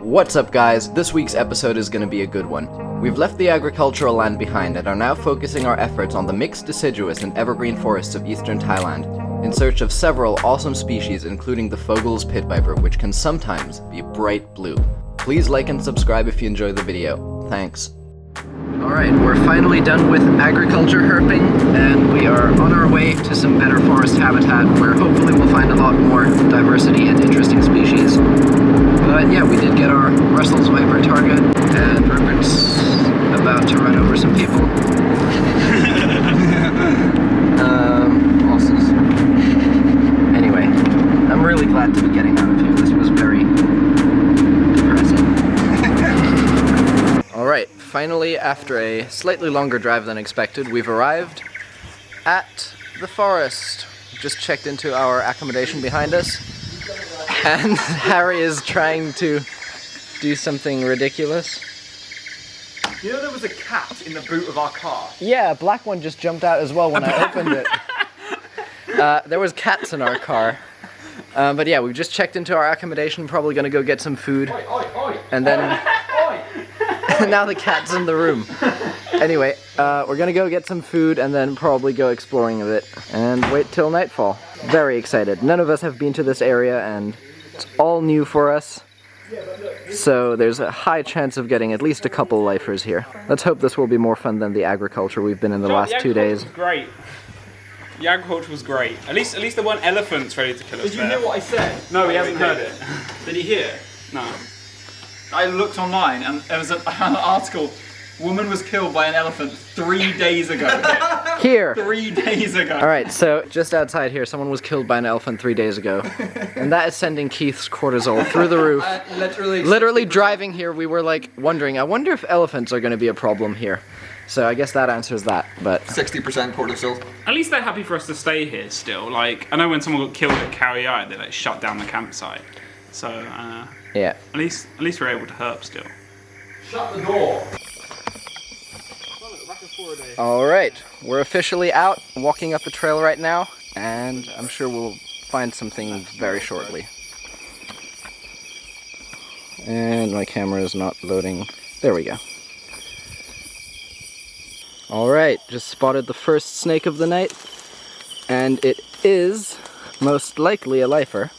What's up guys, this week's episode is going to be a good one. We've left the agricultural land behind and are now focusing our efforts on the mixed deciduous and evergreen forests of Eastern Thailand, in search of several awesome species including the Vogel's pit viper, which can sometimes be bright blue. Please like and subscribe if you enjoy the video. Thanks. Alright, we're finally done with agriculture herping, and we are on our way to some better forest habitat where hopefully we'll find a lot more diversity and interesting species. But yeah, we did get our Russell's viper target, and Rupert's about to run over some people. Anyway, I'm really glad to be getting out of here. This was very depressing. Alright, finally, after a slightly longer drive than expected, we've arrived at the forest. Just checked into our accommodation behind us, and Harry is trying to do something ridiculous. You know there was a cat in the boot of our car? Yeah, a black one just jumped out as well when I opened it. There was cats in our car. But yeah, we've just checked into our accommodation, probably gonna go get some food. Oi, oi, oi. And then... now the cat's in the room. Anyway, we're gonna go get some food and then probably go exploring a bit. And wait till nightfall. Very excited. None of us have been to this area and it's all new for us. So there's a high chance of getting at least a couple lifers here. Let's hope this will be more fun than the agriculture we've been in the last 2 days. Great. The agriculture was great. At least there weren't elephants ready to kill us. Did you hear what I said? No, we haven't heard it. Did you hear? No. I looked online and there was an article. Woman was killed by an elephant 3 days ago. Here! 3 days ago. Alright, so just outside here, someone was killed by an elephant 3 days ago. And that is sending Keith's cortisol through the roof. Literally driving here, we were like wondering, I wonder if elephants are going to be a problem here. So I guess that answers that, but... 60% cortisol. At least they're happy for us to stay here still. Like, I know when someone got killed at Kauai, they like shut down the campsite. So, yeah. At least we're able to herp still. Shut the door. Alright, we're officially out, walking up a trail right now, and I'm sure we'll find something very shortly. And my camera is not loading. There we go. Alright, just spotted the first snake of the night, and it is most likely a lifer.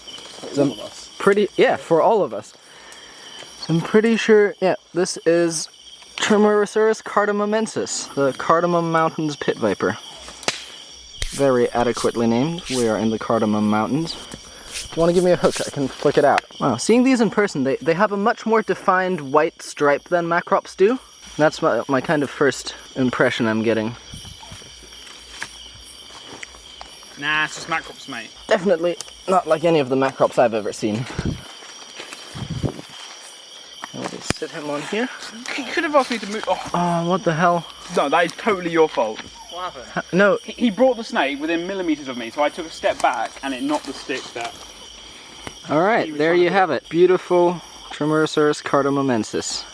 For all of us. So I'm pretty sure, yeah, this is Trimeresurus cardamomensis, the Cardamom Mountains pit viper. Very adequately named. We are in the Cardamom Mountains. Do you want to give me a hook? I can flick it out. Wow, seeing these in person, they have a much more defined white stripe than macrops do. That's my kind of first impression I'm getting. Nah, it's just macrops, mate. Definitely not like any of the macrops I've ever seen. I'll just sit him on here. He could have asked me to move. Oh, what the hell? No, that is totally your fault. What happened? No. He brought the snake within millimeters of me, so I took a step back and it knocked the stick that... Alright, there you have it. Beautiful Trimeresurus cardamomensis.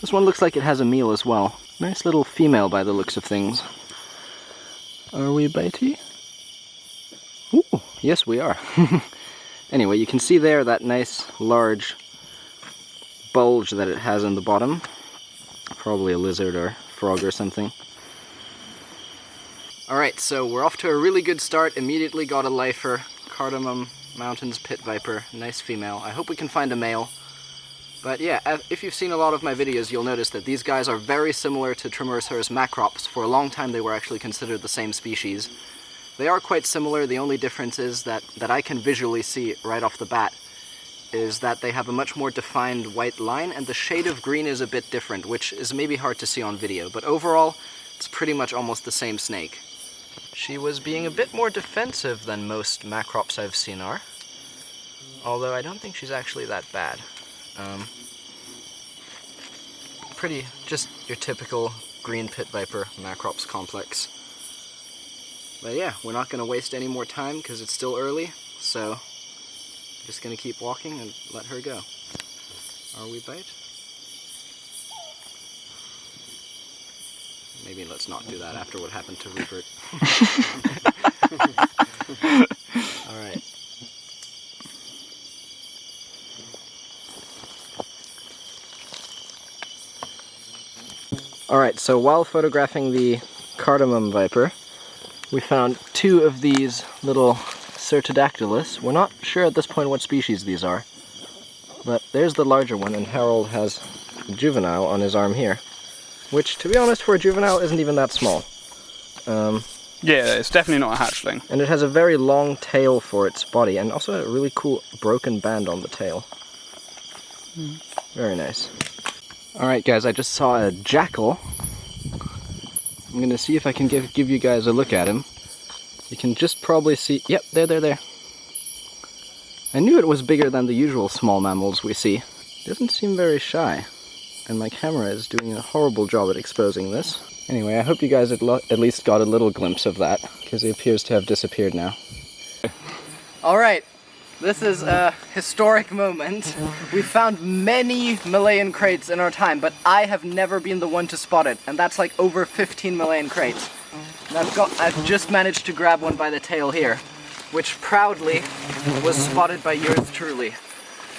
This one looks like it has a meal as well. Nice little female by the looks of things. Are we bitey? Ooh, yes we are. Anyway, you can see there that nice large bulge that it has in the bottom. Probably a lizard or frog or something. Alright, so we're off to a really good start. Immediately got a lifer. Cardamom Mountains pit viper. Nice female. I hope we can find a male. But yeah, if you've seen a lot of my videos, you'll notice that these guys are very similar to Trimeresurus macrops. For a long time they were actually considered the same species. They are quite similar. The only difference is that I can visually see right off the bat is that they have a much more defined white line, and the shade of green is a bit different, which is maybe hard to see on video, but overall it's pretty much almost the same snake. She was being a bit more defensive than most macrops I've seen are, although I don't think she's actually that bad. Pretty, just your typical green pit viper macrops complex. But yeah, we're not going to waste any more time because it's still early, so I'm just going to keep walking and let her go. Are we bite? Maybe let's not do that after what happened to Rupert. Alright. Alright, so while photographing the cardamom viper, we found 2 of these little Certodactylus. We're not sure at this point what species these are, but there's the larger one, and Harold has a juvenile on his arm here, which, to be honest, for a juvenile isn't even that small. Yeah, it's definitely not a hatchling. And it has a very long tail for its body, and also a really cool broken band on the tail. Very nice. Alright guys, I just saw a jackal. I'm gonna see if I can give you guys a look at him. You can just probably see, yep, there. I knew it was bigger than the usual small mammals we see. Doesn't seem very shy. And my camera is doing a horrible job at exposing this. Anyway, I hope you guys at least got a little glimpse of that, because he appears to have disappeared now. Alright, this is a historic moment. We found many Malayan kraits in our time, but I have never been the one to spot it, and that's like over 15 Malayan kraits. And I've just managed to grab one by the tail here, which proudly was spotted by yours truly.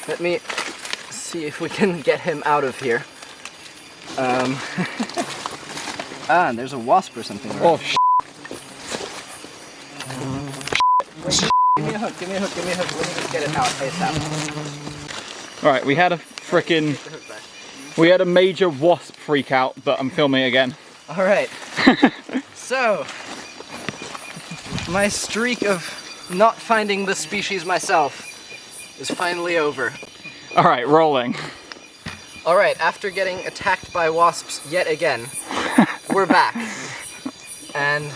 Let me see if we can get him out of here. Ah, and there's a wasp or something. Right? Oh, Give me a hook. Let me just get it out ASAP. Alright, we had a major wasp freak out, but I'm filming it again. Alright. So, my streak of not finding the species myself is finally over. Alright, rolling. Alright, after getting attacked by wasps yet again, we're back. And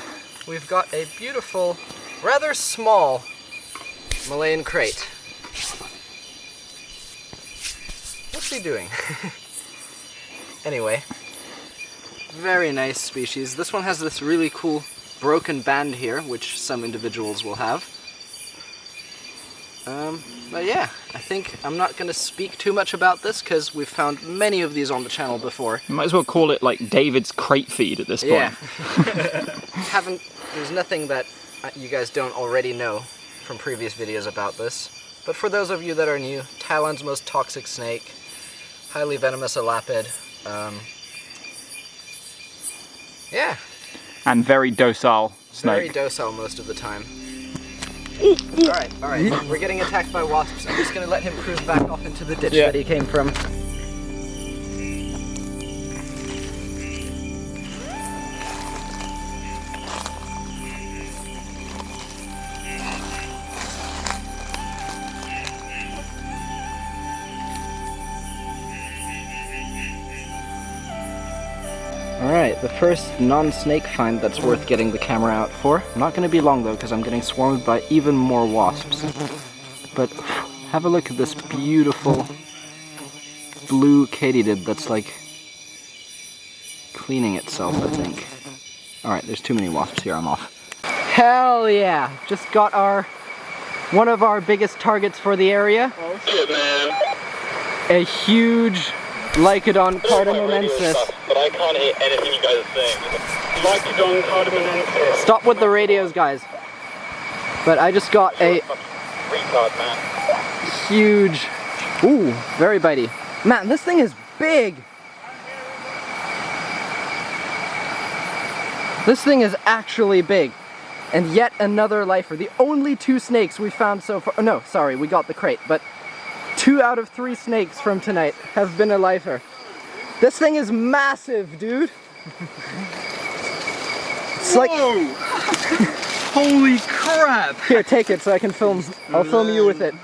we've got a beautiful, rather small Malayan krait. What's he doing? Anyway, very nice species. This one has this really cool broken band here, which some individuals will have. But yeah, I think I'm not going to speak too much about this because we've found many of these on the channel before. You might as well call it like David's crate feed at this point. Yeah. There's nothing that you guys don't already know from previous videos about this. But for those of you that are new, Thailand's most toxic snake, highly venomous elapid. Yeah. And very docile snake. Very docile most of the time. Alright, we're getting attacked by wasps. I'm just gonna let him cruise back off into the ditch that he came from. Alright, the first non-snake find that's worth getting the camera out for. Not going to be long though, because I'm getting swarmed by even more wasps. But have a look at this beautiful blue katydid that's like cleaning itself, I think. Alright, there's too many wasps here, I'm off. Hell yeah! Just got one of our biggest targets for the area. Oh shit, man. A huge Lycodon cardamomensis. But I can't hear anything you guys are saying. Lycodon cardamomensis. Stop with the radios, guys. But I just got a retard, man. huge, ooh, very bitey. Man, this thing is big. This thing is actually big. And yet another lifer. The only 2 snakes we found so far, oh, no, sorry, we got the krait, but 2 out of 3 snakes from tonight have been a lifer. This thing is massive, dude. It's like... Holy crap! Here, take it so I can film. I'll film you with it.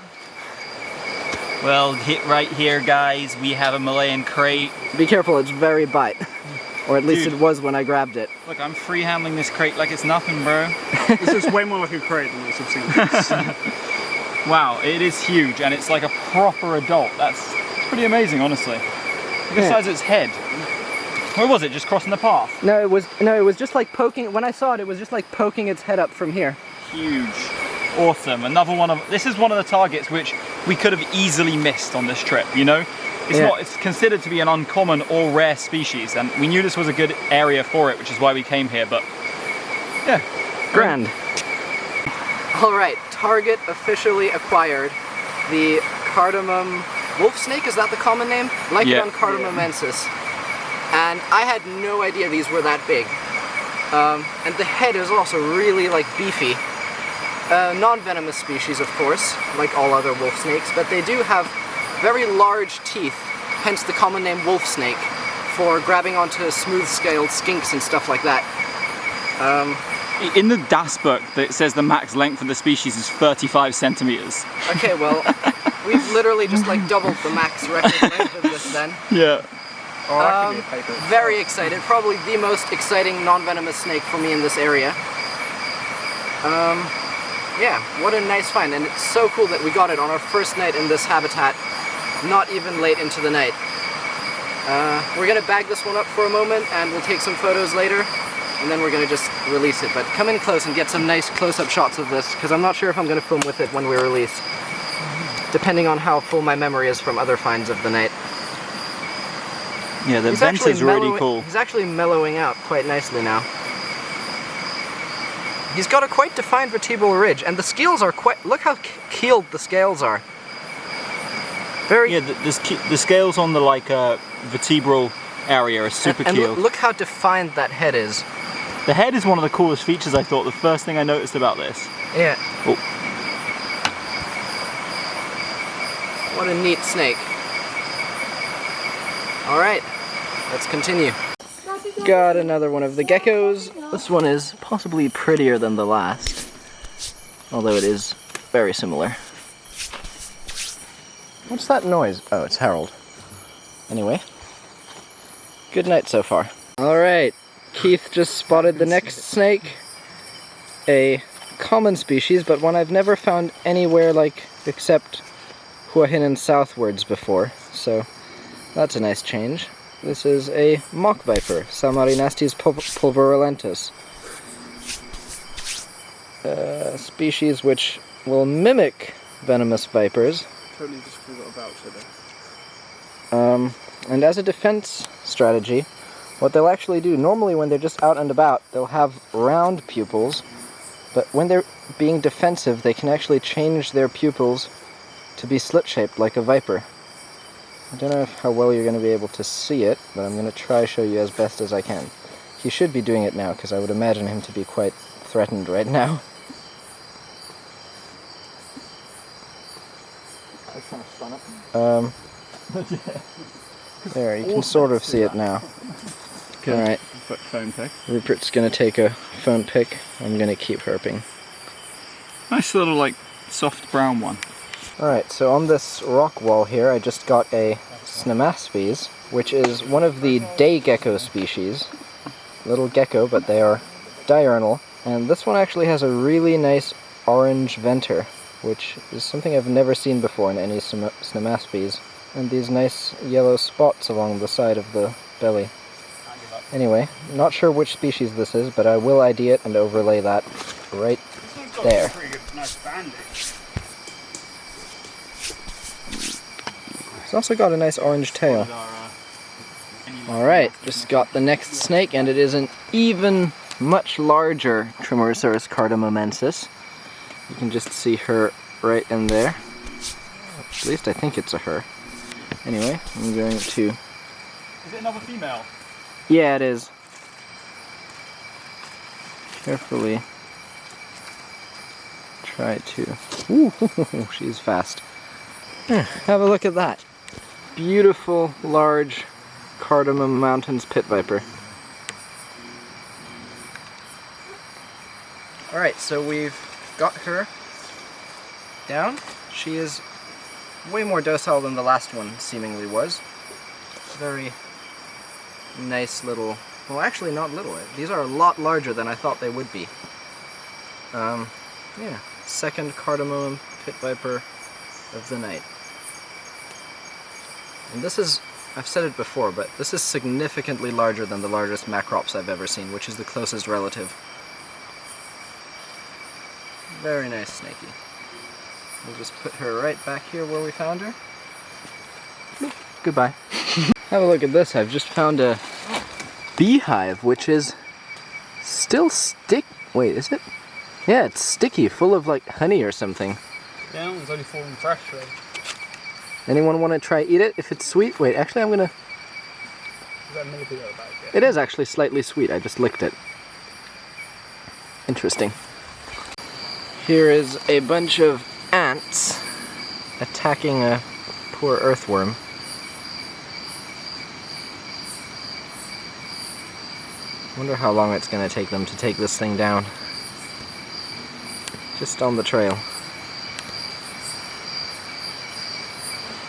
Well, right here, guys, we have a Malayan krait. Be careful, it's very bite. Or at least it was when I grabbed it. Look, I'm free handling this krait like it's nothing, bro. This is way more like a krait than what's I've seen. Wow, it is huge, and it's like a proper adult. That's pretty amazing, honestly. Besides its head. Where was it? Just crossing the path? No, it was just like poking. When I saw it, it was just like poking its head up from here. Huge. Awesome. Another one of. This is one of the targets which we could have easily missed on this trip. You know, it's considered to be an uncommon or rare species, and we knew this was a good area for it, which is why we came here. But yeah, grand. All right, target officially acquired. The cardamom wolf snake, is that the common name? Lycodon cardamomensis. and I had no idea these were that big. And the head is also really like beefy. Non-venomous species, of course, like all other wolf snakes, but they do have very large teeth, hence the common name wolf snake, for grabbing onto smooth-scaled skinks and stuff like that. In the DAS book, it says the max length of the species is 35 centimeters. Okay, well, we've literally just like doubled the max record length of this then. Yeah. Very excited. Probably the most exciting non-venomous snake for me in this area. Yeah, what a nice find, and it's so cool that we got it on our first night in this habitat, not even late into the night. We're gonna bag this one up for a moment, and we'll take some photos later, and then we're gonna just release it. But come in close and get some nice close-up shots of this, because I'm not sure if I'm gonna film with it when we release, depending on how full my memory is from other finds of the night. Yeah, the vent is really cool. He's actually mellowing out quite nicely now. He's got a quite defined vertebral ridge, and the scales are quite... Look how keeled the scales are. Very... Yeah, the scales on the vertebral area are super keeled. And look how defined that head is. The head is one of the coolest features, I thought, the first thing I noticed about this. Yeah. Oh. What a neat snake. Alright, let's continue. Got another one of the geckos. This one is possibly prettier than the last, although it is very similar. What's that noise? Oh, it's Harold. Anyway, good night so far. Alright, Keith just spotted the next snake. A common species, but one I've never found anywhere except Hua Hin and southwards before, so that's a nice change. This is a mock viper, Salmarinastes pulverulentus. A species which will mimic venomous vipers. Totally just forgot about it. And as a defense strategy, what they'll actually do, normally when they're just out and about, they'll have round pupils, but when they're being defensive, they can actually change their pupils to be slit-shaped like a viper. I don't know how well you're going to be able to see it, but I'm going to try to show you as best as I can. He should be doing it now, because I would imagine him to be quite threatened right now. There, you can sort of see it now. Alright, Phone pic. Rupert's going to take a phone pic. I'm going to keep herping. Nice little, soft brown one. Alright, so on this rock wall here, I just got a Snemaspes, which is one of the day gecko species. Little gecko, but they are diurnal. And this one actually has a really nice orange venter, which is something I've never seen before in any Snemaspes. And these nice yellow spots along the side of the belly. Anyway, not sure which species this is, but I will ID it and overlay that right there. It's also got a nice orange tail. Alright, just got the next snake, and it is an even much larger Trimeresurus cardamommensis. You can just see her right in there. At least I think it's a her. Anyway, I'm going to... Is it another female? Yeah, it is. Carefully try to... Ooh, she's fast. Have a look at that. Beautiful, large Cardamom Mountains pit viper. Alright, so we've got her down. She is way more docile than the last one seemingly was. Very nice little... Well, actually not little. These are a lot larger than I thought they would be. Yeah, second cardamom pit viper of the night. And this is, I've said it before, but this is significantly larger than the largest macrops I've ever seen, which is the closest relative. Very nice snaky. We'll just put her right back here where we found her. Goodbye. Have a look at this. I've just found a beehive, which is still Wait, is it? Yeah, it's sticky, full of honey or something. Yeah, it's only falling fresh, right? Anyone want to try eat it if it's sweet? Wait, actually I'm gonna It is actually slightly sweet, I just licked it. Interesting. Here is a bunch of ants attacking a poor earthworm. Wonder how long it's going to take them to take this thing down. Just on the trail.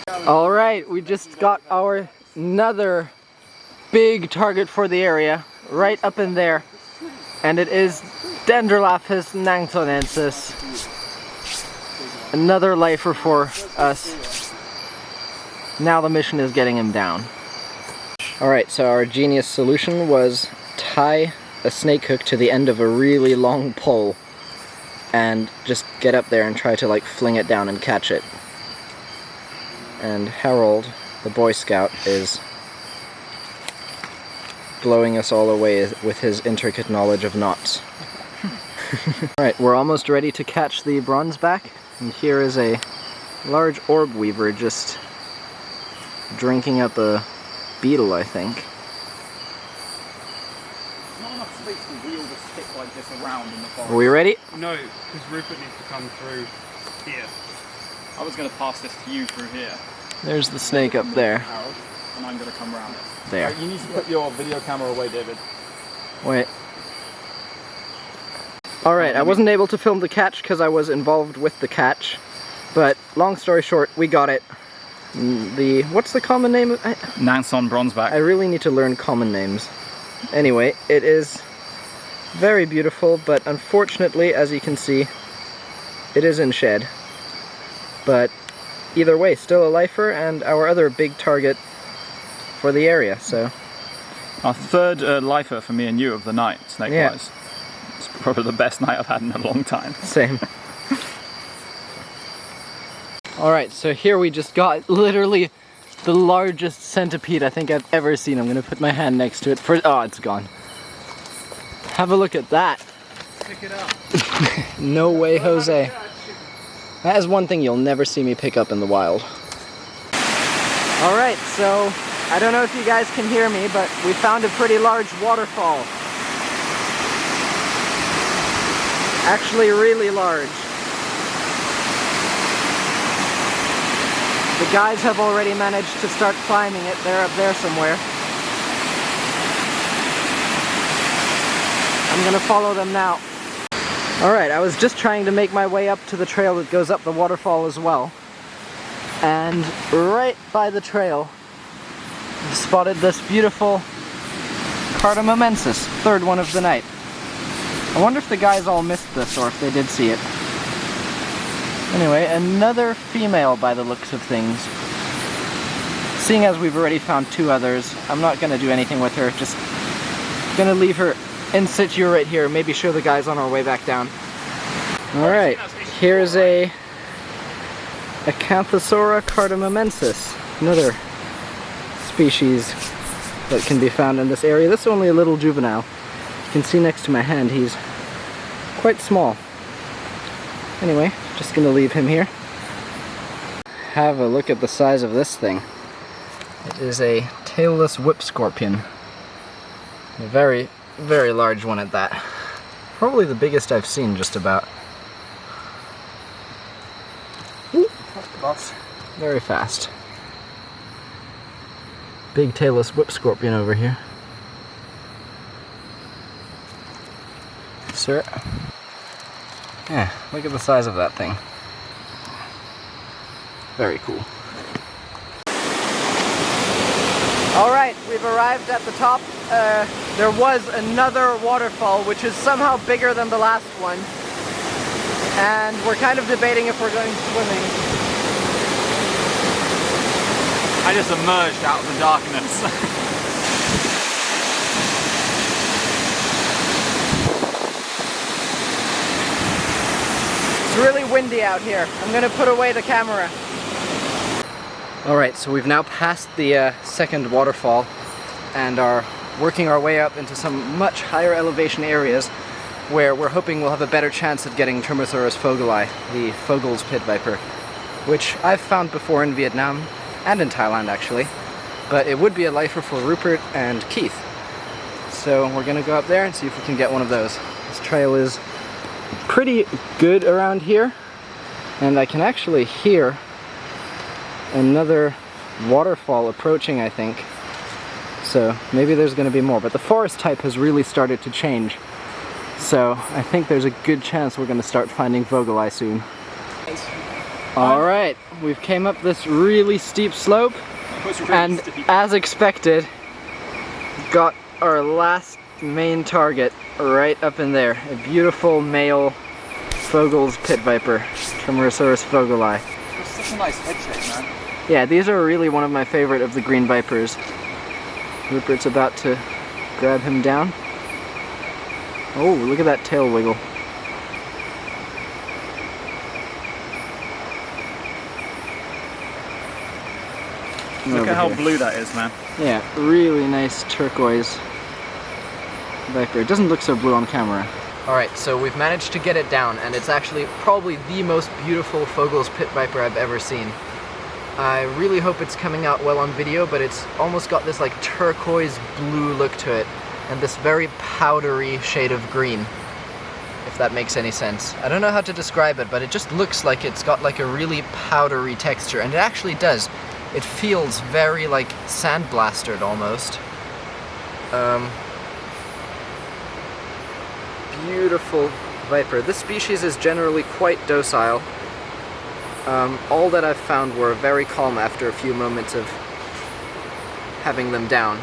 Alright, we just got our another big target for the area, right up in there. And it is Dendrolaphus nangtonensis. Another lifer for us. Now the mission is getting him down. Alright, so our genius solution was tie a snake hook to the end of a really long pole and just get up there and try to like fling it down and catch it. And Harold, the Boy Scout, is blowing us all away with his intricate knowledge of knots. Alright, we're almost ready to catch the bronzeback, and here is a large orb weaver just drinking up a beetle, I think. Not enough space to wheel the stick like this around in the forest. Are we ready? No, because Rupert needs to come through here. I was going to pass this to you through here. There's the snake up there. Harold, and I'm going to come round it. There. You need to put your video camera away, David. Wait. Alright, I wasn't able to film the catch because I was involved with the catch, but long story short, we got it. What's the common name? Nanson bronzeback. I really need to learn common names. Anyway, it is very beautiful, but unfortunately, as you can see, it is in shed. But either way, still a lifer and our other big target for the area, so. Our third lifer for me and you of the night, snake-wise. Yeah. It's probably the best night I've had in a long time. Same. Alright, so here we just got literally the largest centipede I think I've ever seen. I'm gonna put my hand next to it for— oh, it's gone. Have a look at that. Pick it up. No way, Jose. That is one thing you'll never see me pick up in the wild. Alright, so I don't know if you guys can hear me, but we found a pretty large waterfall. Actually really large. The guys have already managed to start climbing it. They're up there somewhere. I'm gonna follow them now. Alright, I was just trying to make my way up to the trail that goes up the waterfall as well. And right by the trail, I spotted this beautiful cardamomensis, third one of the night. I wonder if the guys all missed this or if they did see it. Anyway, another female by the looks of things. Seeing as we've already found two others, I'm not going to do anything with her, just going to leave her in situ right here, maybe show the guys on our way back down. Alright, here's a Acanthosora cardamomensis, another species that can be found in this area. This is only a little juvenile. You can see next to my hand he's quite small. Anyway, just gonna leave him here. Have a look at the size of this thing. It is a tailless whip scorpion. A very, very large one at that. Probably the biggest I've seen, just about. Ooh, very fast. Big tailless whip scorpion over here. Sir. Yeah, look at the size of that thing. Very cool. Alright, we've arrived at the top. There was another waterfall which is somehow bigger than the last one. And we're kind of debating if we're going swimming. I just emerged out of the darkness. It's really windy out here. I'm gonna put away the camera. Alright, so we've now passed the second waterfall and are working our way up into some much higher elevation areas where we're hoping we'll have a better chance at getting Trimeresurus vogeli, the Vogel's pit viper, which I've found before in Vietnam and in Thailand actually. but it would be a lifer for Rupert and Keith. So we're gonna go up there and see if we can get one of those. This trail is pretty good around here, and I can actually hear another waterfall approaching, I think. So maybe there's gonna be more, but the forest type has really started to change. So I think there's a good chance we're gonna start finding vogeli soon. Alright, we've came up this really steep slope, and as expected, got our last main target right up in there. A beautiful male Vogel's pit viper, Trimeresurus vogeli. It's such a nice head shape, man. Yeah, these are really one of my favorite of the green vipers. Rupert's about to grab him down. Oh, look at that tail wiggle. Look at how blue that is, man. Yeah, really nice turquoise viper. It doesn't look so blue on camera. Alright, so we've managed to get it down, and it's actually probably the most beautiful Vogel's pit viper I've ever seen. I really hope it's coming out well on video, but it's almost got this like turquoise blue look to it, and this very powdery shade of green, if that makes any sense. I don't know how to describe it, but it just looks like it's got like a really powdery texture, and it actually does. It feels very like sandblasted almost. Beautiful viper. This species is generally quite docile. All that I've found were very calm after a few moments of having them down.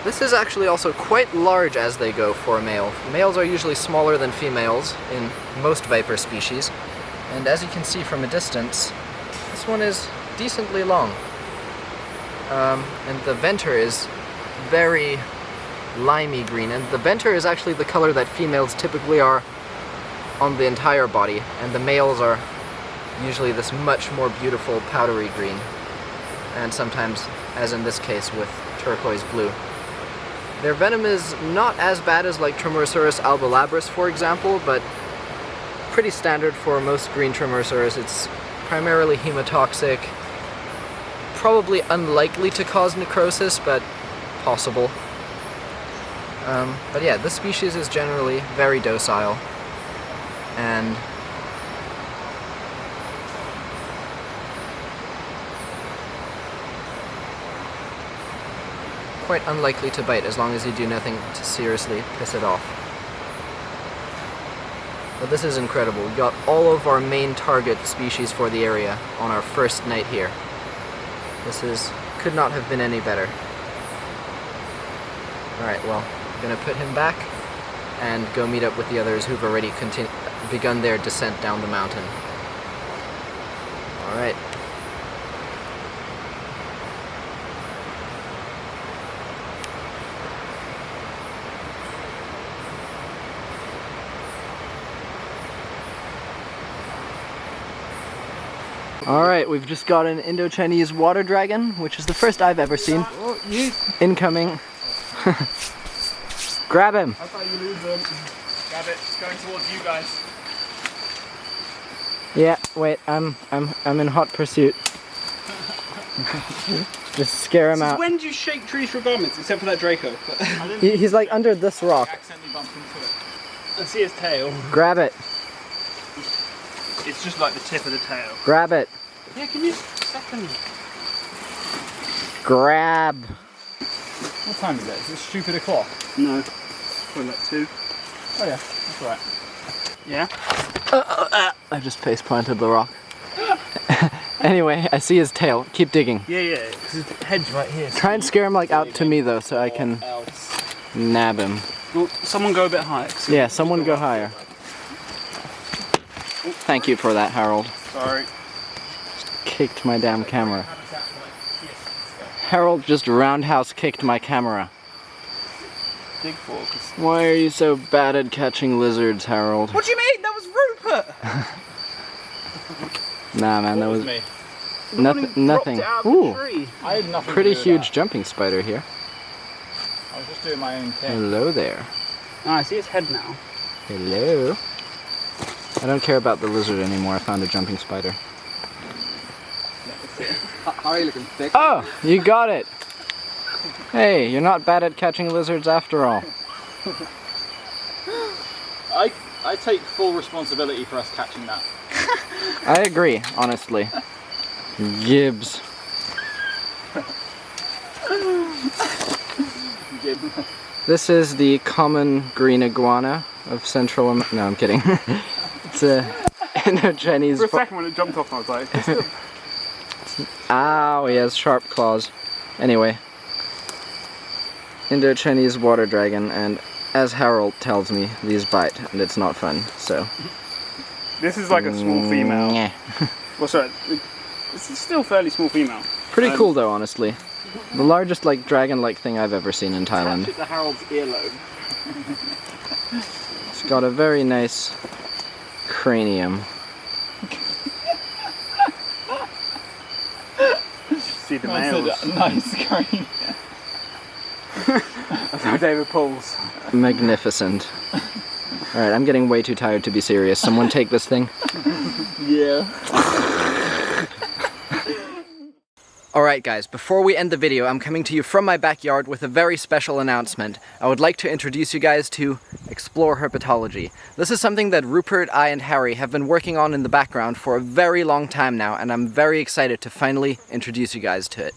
This is actually also quite large as they go for a male. Males are usually smaller than females in most viper species. And as you can see from a distance, this one is decently long. And the venter is very limey green, and the venter is actually the color that females typically are on the entire body, and the males are usually this much more beautiful powdery green, and sometimes, as in this case, with turquoise blue. Their venom is not as bad as like Trimeresurus albolabris, for example, but pretty standard for most green Trimeresurus. It's primarily hemotoxic, probably unlikely to cause necrosis, but possible. But yeah, this species is generally very docile, and quite unlikely to bite as long as you do nothing to seriously piss it off. But this is incredible. We got all of our main target species for the area on our first night here. Could not have been any better. Alright, well, I'm gonna put him back and go meet up with the others who've already begun their descent down the mountain. Alright. Alright, we've just got an Indo-Chinese water dragon, which is the first I've ever seen. Oh, you. Incoming. Grab him! I thought you lose them. Grab it, it's going towards you guys. Yeah, wait, I'm in hot pursuit. Just scare him out. When do you shake trees for garments, except for that Draco? He's like under this rock. Accidentally bumped into it. I see his tail. Grab it. It's just like the tip of the tail. Grab it. Yeah, can you second? Grab. What time is it? Is it stupid o'clock? No. Probably like 2. Oh yeah, that's right. Yeah? I just face planted the rock. Anyway, I see his tail. Keep digging. Yeah, because his head's right here. Try and scare him like out to me though, so I can nab him. Well, someone go a bit higher. Yeah, someone go higher. Thank you for that, Harold. Sorry. Kicked my damn camera. Harold just roundhouse kicked my camera. Dig focus. Why are you so bad at catching lizards, Harold? What do you mean? That was Rupert! Nah, man, that was me. nothing. Ooh, I had nothing pretty to do with huge jumping spider here. that. I was just doing my own thing. Hello there. Oh, I see his head now. Hello. I don't care about the lizard anymore. I found a jumping spider. How are you looking thick? Oh, you got it. Hey, you're not bad at catching lizards after all. I take full responsibility for us catching that. I agree, honestly. Gibbs. This is the common green iguana of Central America. No, I'm kidding. It's a Indo-Chinese. For a second when it jumped off, I was like, it's still... Ow, he has sharp claws. Anyway, Indo-Chinese water dragon, and as Harold tells me, these bite, and it's not fun, so. This is like a small female. Well, sorry, it's still fairly small female. Pretty cool though, honestly. The largest like dragon-like thing I've ever seen in Thailand. It's the Harold's earlobe. It's got a very nice cranium. See the males. Nice crane. That's how David pulls. Magnificent. Alright, I'm getting way too tired to be serious. Someone take this thing. Yeah. Alright guys, before we end the video, I'm coming to you from my backyard with a very special announcement. I would like to introduce you guys to Explore Herpetology. This is something that Rupert, I, and Harry have been working on in the background for a very long time now, and I'm very excited to finally introduce you guys to it.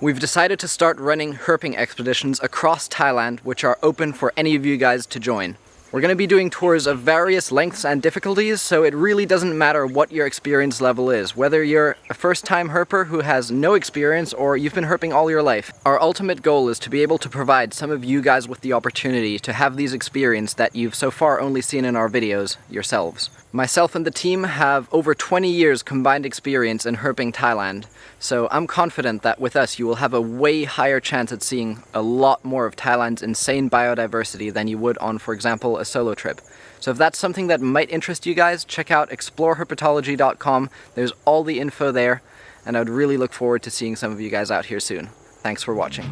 We've decided to start running herping expeditions across Thailand, which are open for any of you guys to join. We're going to be doing tours of various lengths and difficulties, so it really doesn't matter what your experience level is, whether you're a first-time herper who has no experience or you've been herping all your life. Our ultimate goal is to be able to provide some of you guys with the opportunity to have these experiences that you've so far only seen in our videos yourselves. Myself and the team have over 20 years combined experience in herping Thailand, so I'm confident that with us you will have a way higher chance at seeing a lot more of Thailand's insane biodiversity than you would on, for example, a solo trip. So if that's something that might interest you guys, check out exploreherpetology.com. There's all the info there, and I'd really look forward to seeing some of you guys out here soon. Thanks for watching.